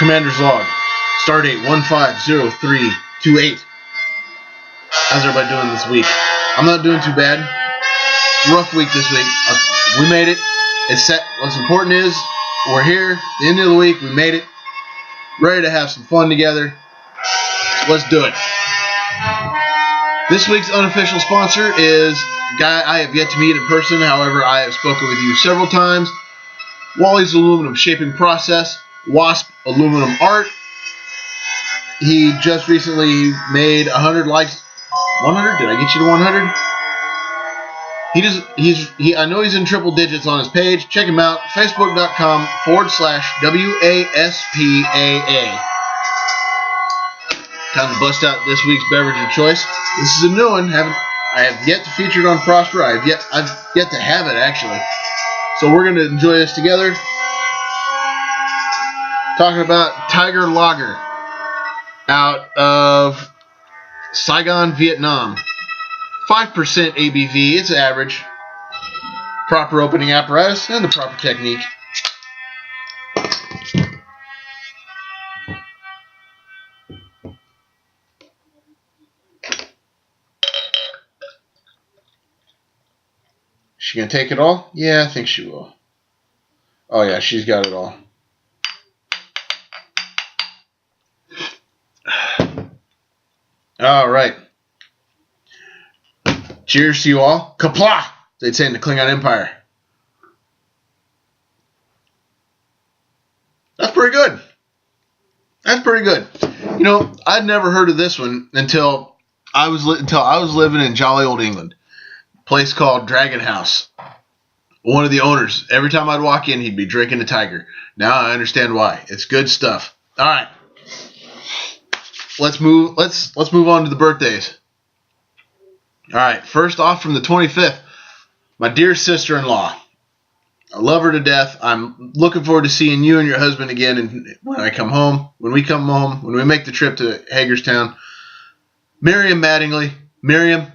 Commander's log. Stardate 150328. How's everybody doing this week? I'm not doing too bad. Rough week this week. We made it. It's set. What's important is we're here. The end of the week. We made it. Ready to have some fun together. Let's do it. This week's unofficial sponsor is a guy I have yet to meet in person. However, I have spoken with you several times. Wally's Aluminum Shaping Process. Wasp Aluminum Art. He just recently made 100 likes. 100? Did I get you to 100? I know he's in triple digits on his page. Check him out. Facebook.com/WASPAA. Time to bust out this week's beverage of choice. This is a new one. I have yet to feature it on Prosper. I've yet to have it actually. So we're gonna enjoy this together. Talking about Tiger Lager out of Saigon, Vietnam. 5% ABV. It's average. Proper opening apparatus and the proper technique. She gonna take it all? Yeah, I think she will. Oh yeah, she's got it all. All right. Cheers to you all. Kapla! They'd say in the Klingon Empire. That's pretty good. That's pretty good. You know, I'd never heard of this one until I was living in jolly old England. A place called Dragon House. One of the owners, every time I'd walk in, he'd be drinking a Tiger. Now I understand why. It's good stuff. All right. Let's move on to the birthdays. All right, first off from the 25th, my dear sister-in-law. I love her to death. I'm looking forward to seeing you and your husband again when I come home. When we come home, when we make the trip to Hagerstown. Miriam Mattingly. Miriam,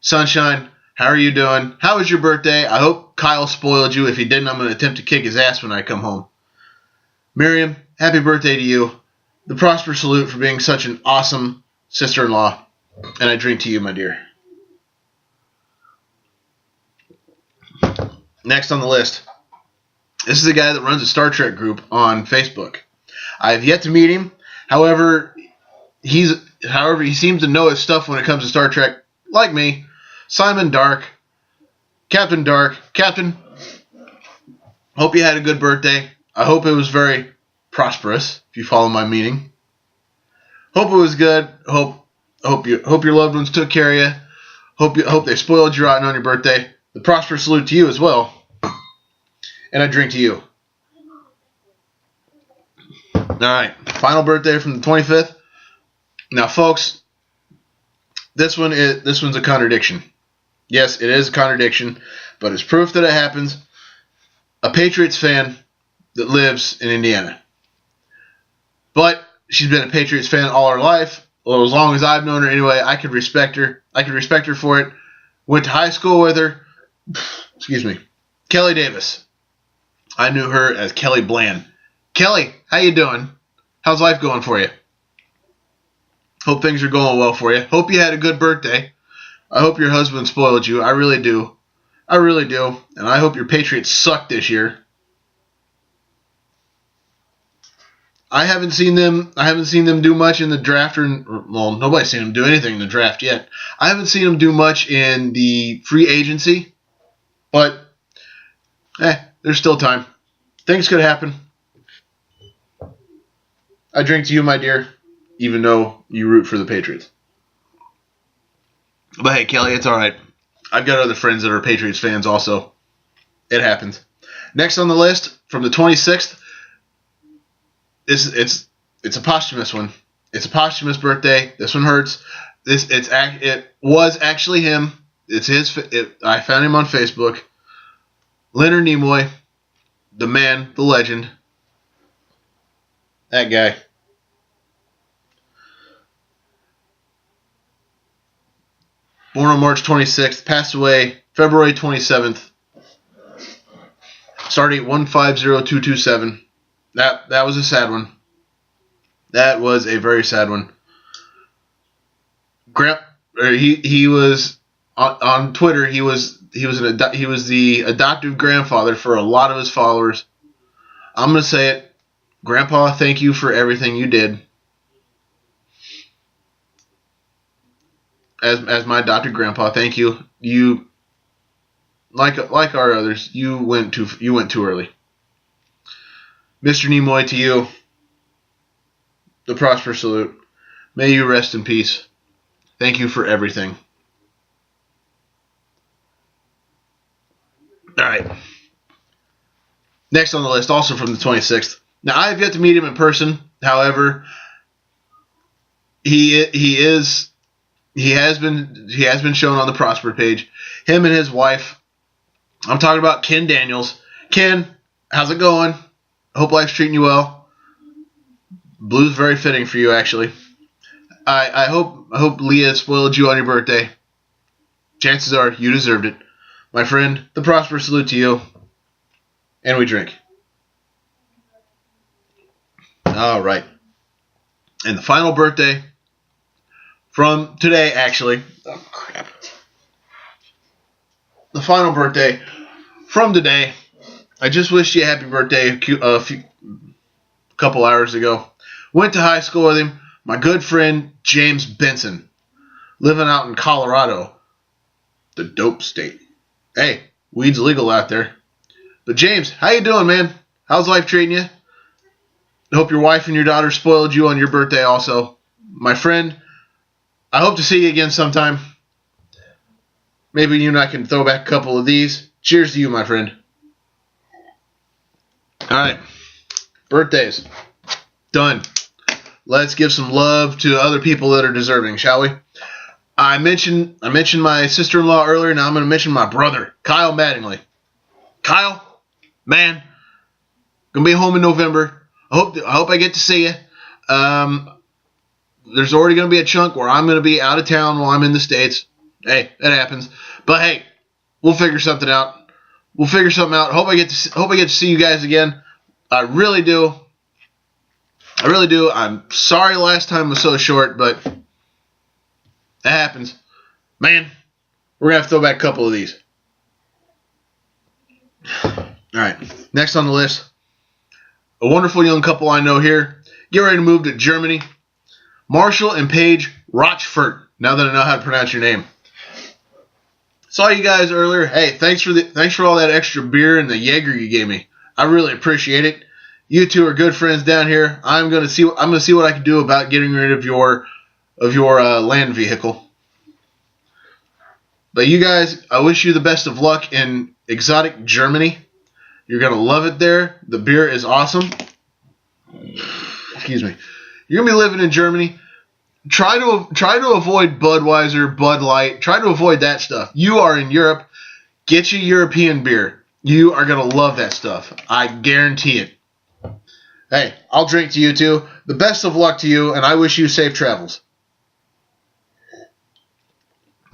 sunshine, how are you doing? How was your birthday? I hope Kyle spoiled you. If he didn't, I'm going to attempt to kick his ass when I come home. Miriam, happy birthday to you. The Prosper salute for being such an awesome sister-in-law. And I drink to you, my dear. Next on the list. This is a guy that runs a Star Trek group on Facebook. I have yet to meet him. However, he seems to know his stuff when it comes to Star Trek, like me. Simon Dark. Captain Dark. Captain, hope you had a good birthday. I hope it was very prosperous, if you follow my meaning. Hope it was good. Hope your loved ones took care of you. Hope they spoiled you rotten on your birthday. The prosperous salute to you as well. And I drink to you. All right, final birthday from the 25th. Now, folks, this one's a contradiction. Yes, it is a contradiction, but it's proof that it happens. A Patriots fan that lives in Indiana. But she's been a Patriots fan all her life. Well, as long as I've known her anyway, I could respect her. I could respect her for it. Went to high school with her. Excuse me. Kelly Davis. I knew her as Kelly Bland. Kelly, how you doing? How's life going for you? Hope things are going well for you. Hope you had a good birthday. I hope your husband spoiled you. I really do. I really do. And I hope your Patriots suck this year. I haven't seen them do much in the draft, well, nobody's seen them do anything in the draft yet. I haven't seen them do much in the free agency, but there's still time. Things could happen. I drink to you, my dear, even though you root for the Patriots. But hey, Kelly, it's all right. I've got other friends that are Patriots fans also. It happens. Next on the list, from the 26th, it's a posthumous one. It's a posthumous birthday. This one hurts. It was actually him. It's his. I found him on Facebook. Leonard Nimoy, the man, the legend. That guy. Born on March 26th, passed away February 27th. Stardate 150227. That was a sad one. That was a very sad one. He was on Twitter. He was the adoptive grandfather for a lot of his followers. I'm gonna say it, Grandpa. Thank you for everything you did. As my adopted grandpa, thank you. You, like our others, you went too early. Mr. Nimoy, to you, the Prosper salute. May you rest in peace. Thank you for everything. All right. Next on the list, also from the 26th. Now, I have yet to meet him in person. However, he has been shown on the Prosper page. Him and his wife. I'm talking about Ken Daniels. Ken, how's it going? I hope life's treating you well. Blue's very fitting for you, actually. I hope Leah spoiled you on your birthday. Chances are you deserved it. My friend, the Prosper salute to you. And we drink. All right. And the final birthday from today, actually. Oh, crap. The final birthday from today. I just wished you a happy birthday a couple hours ago. Went to high school with him. My good friend, James Benson. Living out in Colorado. The dope state. Hey, weed's legal out there. But James, how you doing, man? How's life treating you? I hope your wife and your daughter spoiled you on your birthday also. My friend, I hope to see you again sometime. Maybe you and I can throw back a couple of these. Cheers to you, my friend. All right. Birthdays. Done. Let's give some love to other people that are deserving, shall we? I mentioned my sister-in-law earlier. Now I'm going to mention my brother, Kyle Mattingly. Kyle, man, going to be home in November. I hope I get to see you. There's already going to be a chunk where I'm going to be out of town while I'm in the States. Hey, that happens. But hey, we'll figure something out. Hope I get to see you guys again. I really do. I'm sorry last time was so short, but that happens. Man, we're going to have to throw back a couple of these. All right, next on the list, a wonderful young couple I know here. Get ready to move to Germany. Marshall and Paige Rochfort, now that I know how to pronounce your name. Saw you guys earlier. Hey, thanks for all that extra beer and the Jaeger you gave me. I really appreciate it. You two are good friends down here. I'm gonna see what I can do about getting rid of your land vehicle. But you guys, I wish you the best of luck in exotic Germany. You're gonna love it there. The beer is awesome. Excuse me. You're gonna be living in Germany. Try to avoid Budweiser, Bud Light. Try to avoid that stuff. You are in Europe. Get you European beer. You are gonna love that stuff. I guarantee it. Hey, I'll drink to you too. The best of luck to you, and I wish you safe travels.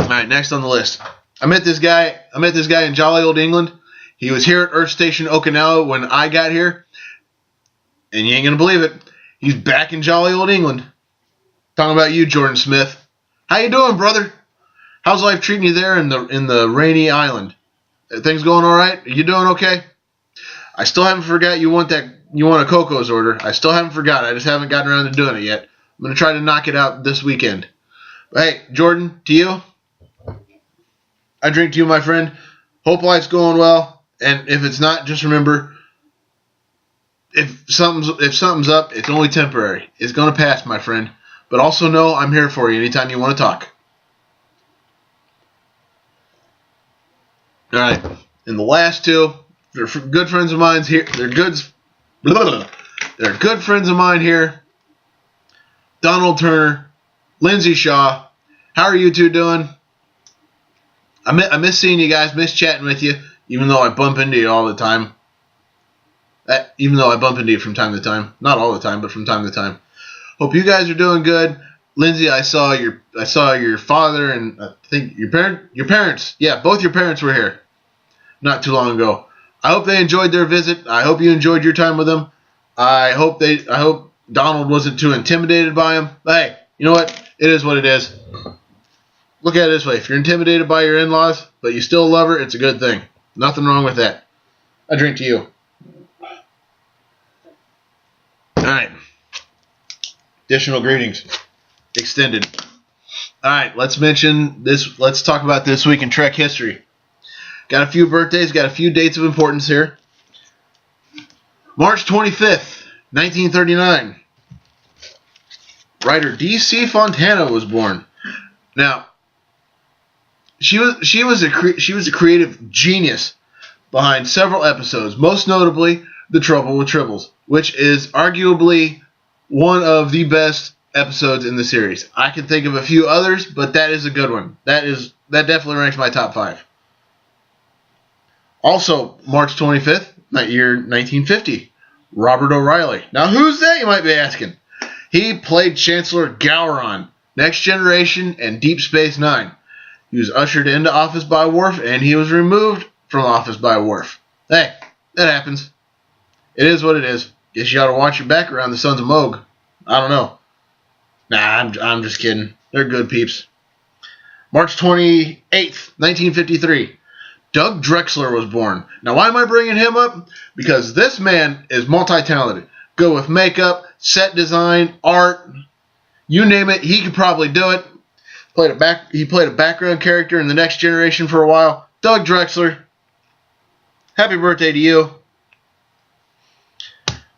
All right, next on the list. I met this guy in jolly old England. He was here at Earth Station Okinawa when I got here, and you ain't gonna believe it. He's back in jolly old England. Talking about you, Jordan Smith. How you doing, brother? How's life treating you there in the rainy island? Are things going all right? Are you doing okay? I still haven't forgot you want a Coco's order. I still haven't forgot. I just haven't gotten around to doing it yet. I'm going to try to knock it out this weekend. But hey, Jordan, to you. I drink to you, my friend. Hope life's going well. And if it's not, just remember, if something's up, it's only temporary. It's going to pass, my friend. But also know I'm here for you anytime you want to talk. All right. And the last two, they're good friends of mine here. They're good friends of mine here. Donald Turner, Lindsay Shaw. How are you two doing? I miss seeing you guys, miss chatting with you, even though I bump into you all the time. Even though I bump into you from time to time. Not all the time, but from time to time. Hope you guys are doing good. Lindsay, I saw your father and I think your parents. Yeah, both your parents were here not too long ago. I hope they enjoyed their visit. I hope you enjoyed your time with them. I hope Donald wasn't too intimidated by him. Hey, you know what? It is what it is. Look at it this way. If you're intimidated by your in-laws, but you still love her, it's a good thing. Nothing wrong with that. I drink to you. Alright. Additional greetings. Extended. Alright, let's mention this. Let's talk about this week in Trek history. Got a few birthdays, got a few dates of importance here. March 25th, 1939. Writer D.C. Fontana was born. Now, she was a creative genius behind several episodes, most notably The Trouble with Tribbles, which is arguably one of the best episodes in the series. I can think of a few others, but that is a good one. That definitely ranks my top 5. Also, March 25th, year 1950, Robert O'Reilly. Now, who's that, you might be asking? He played Chancellor Gowron, Next Generation, and Deep Space Nine. He was ushered into office by Worf, and he was removed from office by Worf. Hey, that happens. It is what it is. Guess you ought to watch your back around the Sons of Moog. I don't know. Nah, I'm just kidding. They're good peeps. March 28th, 1953. Doug Drexler was born. Now, why am I bringing him up? Because this man is multi-talented. Good with makeup, set design, art, you name it, he could probably do it. He played a background character in The Next Generation for a while. Doug Drexler, happy birthday to you.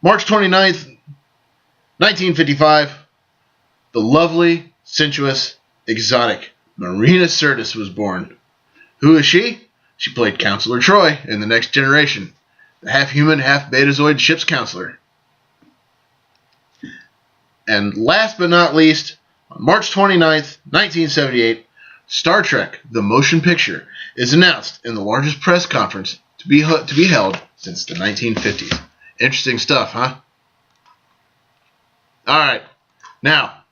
March 29th, 1955, the lovely, sensuous, exotic Marina Sirtis was born. Who is she? She played Counselor Troy in The Next Generation, the half-human, half-betazoid ship's counselor. And last but not least, on March 29th, 1978, Star Trek, the motion picture, is announced in the largest press conference to be held since the 1950s. Interesting stuff, huh? Alright, now,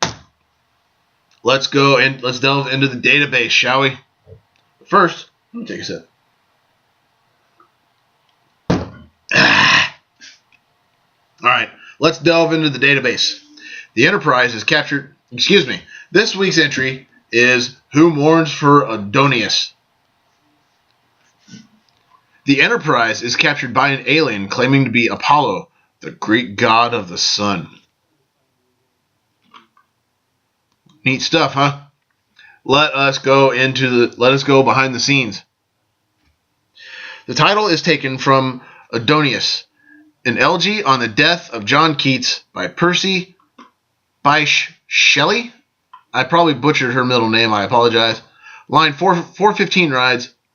let's delve into the database, shall we? First, let me take a sip. Alright, let's delve into the database. The Enterprise is captured... This week's entry is Who Mourns for Adonius? The Enterprise is captured by an alien claiming to be Apollo, the Greek god of the sun. Neat stuff, huh? Let us go behind the scenes. The title is taken from Adonius, an elegy on the death of John Keats by Percy Bysshe Shelley. I probably butchered her middle name, I apologize. Line 415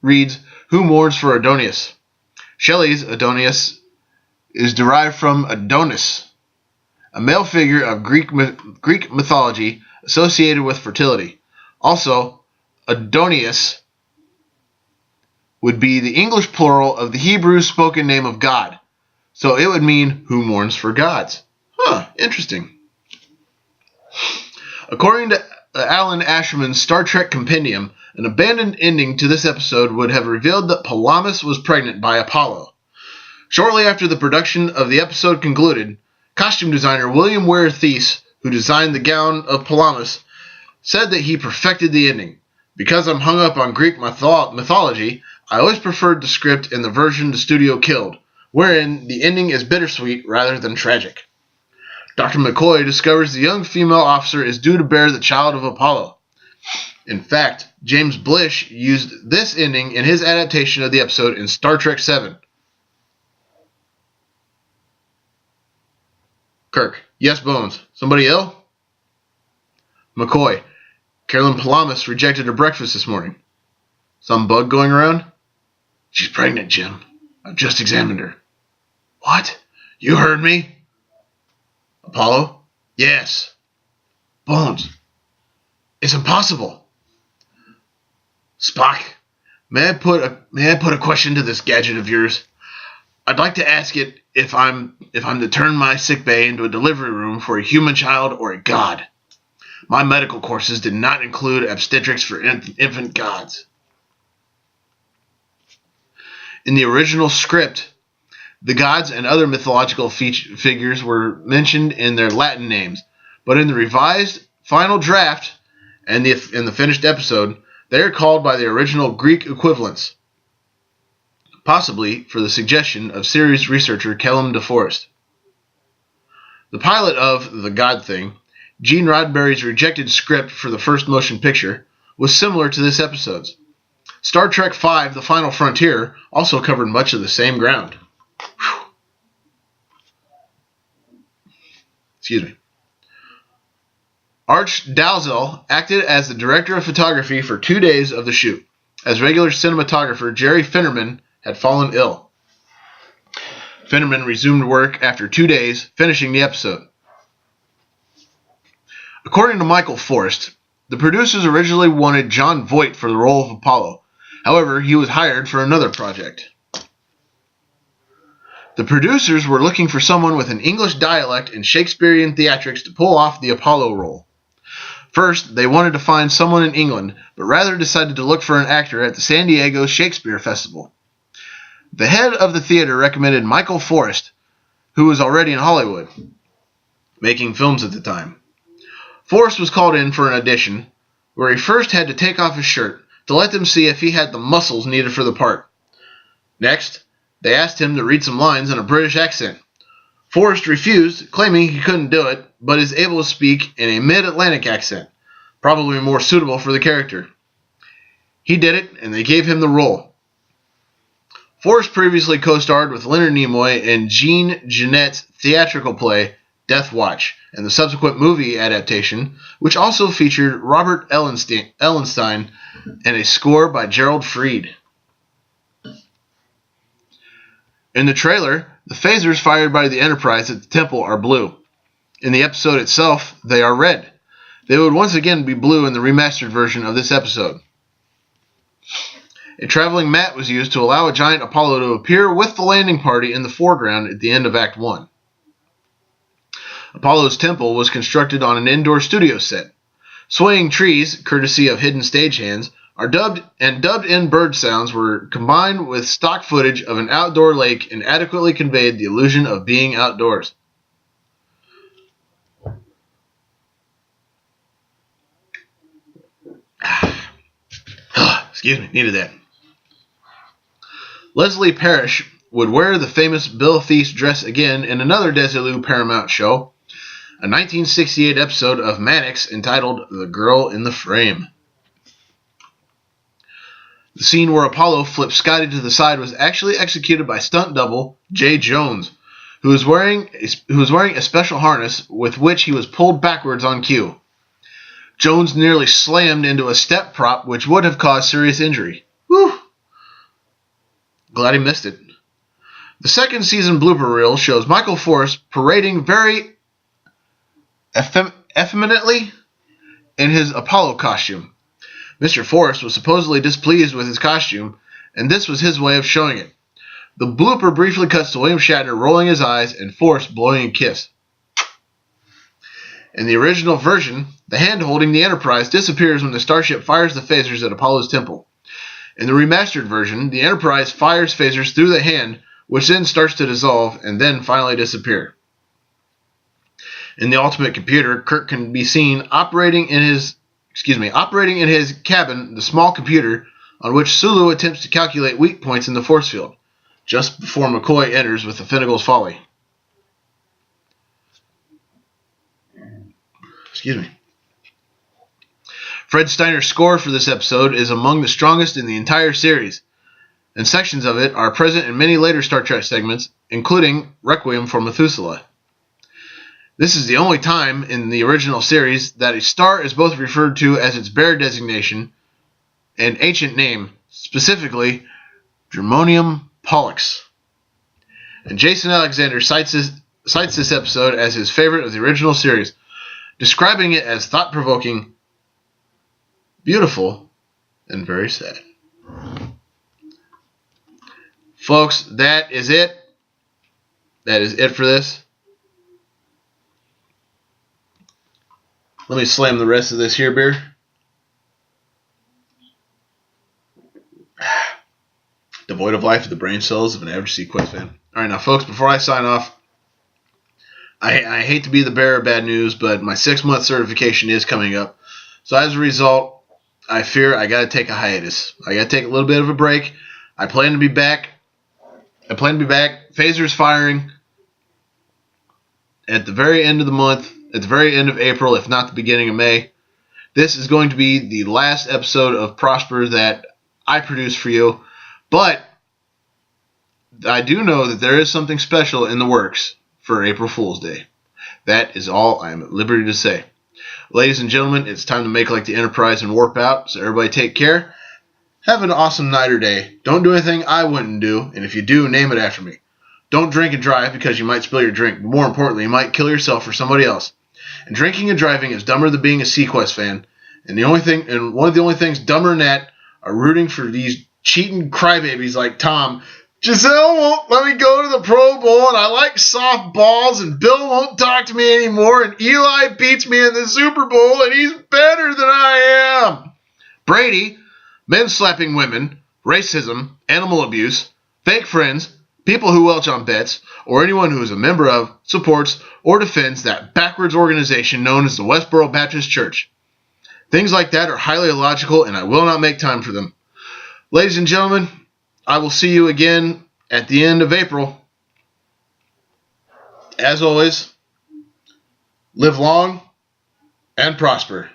reads, Who mourns for Adonius? Shelley's Adonius is derived from Adonis, a male figure of Greek mythology associated with fertility. Also, Adonius would be the English plural of the Hebrew spoken name of God. So it would mean who mourns for gods. Huh, interesting. According to Alan Asherman's Star Trek Compendium, an abandoned ending to this episode would have revealed that Palamas was pregnant by Apollo. Shortly after the production of the episode concluded, costume designer William Ware Thies, who designed the gown of Palamas, said that he perfected the ending. Because I'm hung up on Greek mythology, I always preferred the script in the version the studio killed, wherein the ending is bittersweet rather than tragic. Dr. McCoy discovers the young female officer is due to bear the child of Apollo. In fact, James Blish used this ending in his adaptation of the episode in Star Trek VII. Kirk, yes, Bones. Somebody ill? McCoy, Carolyn Palamas rejected her breakfast this morning. Some bug going around? She's pregnant, Jim. I've just examined her. What? You heard me? Apollo? Yes. Bones. It's impossible. Spock, may I put a question to this gadget of yours? I'd like to ask it if I'm to turn my sickbay into a delivery room for a human child or a god. My medical courses did not include obstetrics for infant gods. In the original script, The gods and other mythological figures were mentioned in their Latin names, but in the revised final draft and in the finished episode, they are called by their original Greek equivalents, possibly for the suggestion of series researcher Kellum DeForest. The pilot of The God Thing, Gene Roddenberry's rejected script for the first motion picture, was similar to this episode's. Star Trek V: The Final Frontier also covered much of the same ground. Whew. Excuse me. Arch Dalzell acted as the director of photography for 2 days of the shoot, as regular cinematographer Jerry Finnerman had fallen ill. Finnerman resumed work after 2 days, finishing the episode. According to Michael Forst, the producers originally wanted John Voight for the role of Apollo. However, he was hired for another project. The producers were looking for someone with an English dialect and Shakespearean theatrics to pull off the Apollo role. First, they wanted to find someone in England, but rather decided to look for an actor at the San Diego Shakespeare Festival. The head of the theater recommended Michael Forst, who was already in Hollywood, making films at the time. Forst was called in for an audition, where he first had to take off his shirt to let them see if he had the muscles needed for the part. Next, they asked him to read some lines in a British accent. Forrest refused, claiming he couldn't do it, but is able to speak in a mid-Atlantic accent, probably more suitable for the character. He did it, and they gave him the role. Forrest previously co-starred with Leonard Nimoy in Jean Genet's theatrical play Death Watch, and the subsequent movie adaptation, which also featured Robert Ellenstein and a score by Gerald Fried. In the trailer, the phasers fired by the Enterprise at the temple are blue. In the episode itself, they are red. They would once again be blue in the remastered version of this episode. A traveling mat was used to allow a giant Apollo to appear with the landing party in the foreground at the end of Act 1. Apollo's temple was constructed on an indoor studio set. Swaying trees, courtesy of hidden stagehands, are dubbed-in bird sounds were combined with stock footage of an outdoor lake and adequately conveyed the illusion of being outdoors. Excuse me, needed that. Leslie Parrish would wear the famous Bill Thies dress again in another Desilu Paramount show, a 1968 episode of Mannix entitled The Girl in the Frame. The scene where Apollo flips Scotty to the side was actually executed by stunt double Jay Jones, who was wearing a special harness with which he was pulled backwards on cue. Jones nearly slammed into a step prop which would have caused serious injury. Whew! Glad he missed it. The second season blooper reel shows Michael Forrest parading very effeminately in his Apollo costume. Mr. Forrest was supposedly displeased with his costume, and this was his way of showing it. The blooper briefly cuts to William Shatner rolling his eyes and Forrest blowing a kiss. In the original version, the hand holding the Enterprise disappears when the starship fires the phasers at Apollo's temple. In the remastered version, the Enterprise fires phasers through the hand, which then starts to dissolve and then finally disappear. In the Ultimate Computer, Kirk can be seen operating in his cabin the small computer on which Sulu attempts to calculate weak points in the force field, just before McCoy enters with the Finnegal's Folly. Excuse me. Fred Steiner's score for this episode is among the strongest in the entire series, and sections of it are present in many later Star Trek segments, including Requiem for Methuselah. This is the only time in the original series that a star is both referred to as its Bayer designation and ancient name, specifically Germonium Pollux. And Jason Alexander cites this episode as his favorite of the original series, describing it as thought-provoking, beautiful, and very sad. Folks, that is it. That is it for this. Let me slam the rest of this here beer. Devoid of life are the brain cells of an average Sequest fan. All right, now, folks, before I sign off, I hate to be the bearer of bad news, but my 6-month certification is coming up. So as a result, I fear I got to take a hiatus. I got to take a little bit of a break. I plan to be back. Phaser's firing at the very end of the month, at the very end of April, if not the beginning of May. This is going to be the last episode of Prosper that I produce for you. But I do know that there is something special in the works for April Fool's Day. That is all I am at liberty to say. Ladies and gentlemen, it's time to make like the Enterprise and warp out. So everybody take care. Have an awesome night or day. Don't do anything I wouldn't do. And if you do, name it after me. Don't drink and drive because you might spill your drink. But more importantly, you might kill yourself or somebody else. And drinking and driving is dumber than being a Sequest fan. And one of the only things dumber than that are rooting for these cheating crybabies like Tom. Giselle won't let me go to the Pro Bowl, and I like softballs, and Bill won't talk to me anymore, and Eli beats me in the Super Bowl, and he's better than I am. Brady, men slapping women, racism, animal abuse, fake friends, people who welch on bets, or anyone who is a member of, supports, or defends that backwards organization known as the Westboro Baptist Church. Things like that are highly illogical, and I will not make time for them. Ladies and gentlemen, I will see you again at the end of April. As always, live long and prosper.